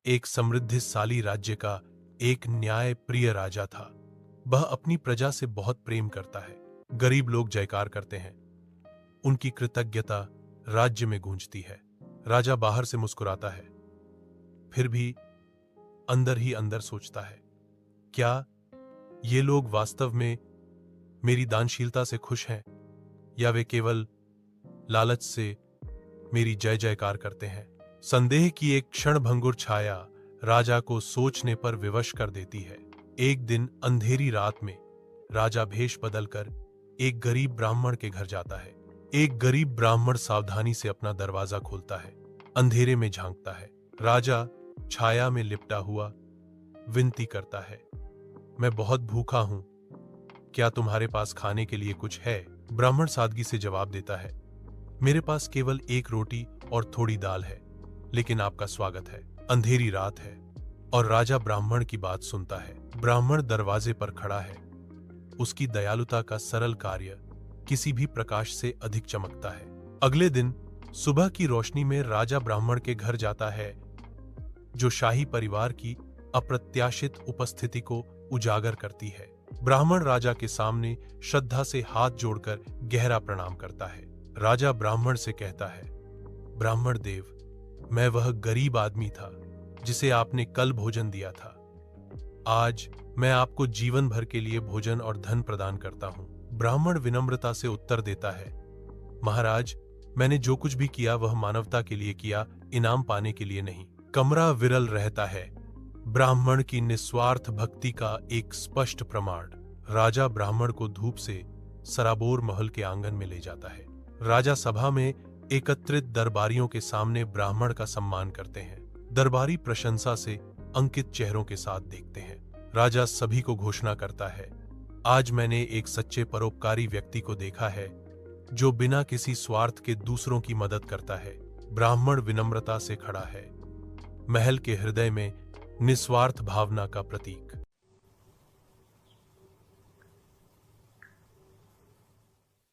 एक समृद्धिशाली राज्य का एक न्याय प्रिय राजा था। वह अपनी प्रजा से बहुत प्रेम करता है। गरीब लोग जयकार करते हैं। उनकी कृतज्ञता राज्य में गूंजती है। राजा बाहर से मुस्कुराता है, फिर भी अंदर ही अंदर सोचता है, क्या ये लोग वास्तव में मेरी दानशीलता से खुश हैं, या वे केवल लालच से मेरी जय जयकार करते हैं। संदेह की एक क्षणभंगुर छाया राजा को सोचने पर विवश कर देती है। एक दिन अंधेरी रात में राजा भेष बदलकर एक गरीब ब्राह्मण के घर जाता है। एक गरीब ब्राह्मण सावधानी से अपना दरवाजा खोलता है, अंधेरे में झांकता है। राजा छाया में लिपटा हुआ विनती करता है, मैं बहुत भूखा हूं, क्या तुम्हारे पास खाने के लिए कुछ है? ब्राह्मण सादगी से जवाब देता है, मेरे पास केवल एक रोटी और थोड़ी दाल है, लेकिन आपका स्वागत है। अंधेरी रात है और राजा ब्राह्मण की बात सुनता है। ब्राह्मण दरवाजे पर खड़ा है। उसकी दयालुता का सरल कार्य किसी भी प्रकाश से अधिक चमकता है। अगले दिन सुबह की रोशनी में राजा ब्राह्मण के घर जाता है, जो शाही परिवार की अप्रत्याशित उपस्थिति को उजागर करती है। ब्राह्मण राजा के सामने श्रद्धा से हाथ जोड़कर गहरा प्रणाम करता है। राजा ब्राह्मण से कहता है, ब्राह्मण देव, मैं वह गरीब आदमी था जिसे आपने कल भोजन दिया था। आज मैं आपको जीवन भर के लिए भोजन और धन प्रदान करता हूं। ब्राह्मण विनम्रता से उत्तर देता है, महाराज, मैंने जो कुछ भी किया वह मानवता के लिए किया, इनाम पाने के लिए नहीं। कमरा विरल रहता है। ब्राह्मण की निस्वार्थ भक्ति का एक स्पष्ट प्रमाण। राजा ब्राह्मण को धूप से सराबोर महल के आंगन में ले जाता है। राजा सभा में एकत्रित दरबारियों के सामने ब्राह्मण का सम्मान करते हैं। दरबारी प्रशंसा से अंकित चेहरों के साथ देखते हैं। राजा सभी को घोषणा करता है, आज मैंने एक सच्चे परोपकारी व्यक्ति को देखा है जो बिना किसी स्वार्थ के दूसरों की मदद करता है। ब्राह्मण विनम्रता से खड़ा है, महल के हृदय में निस्वार्थ भावना का प्रतीक।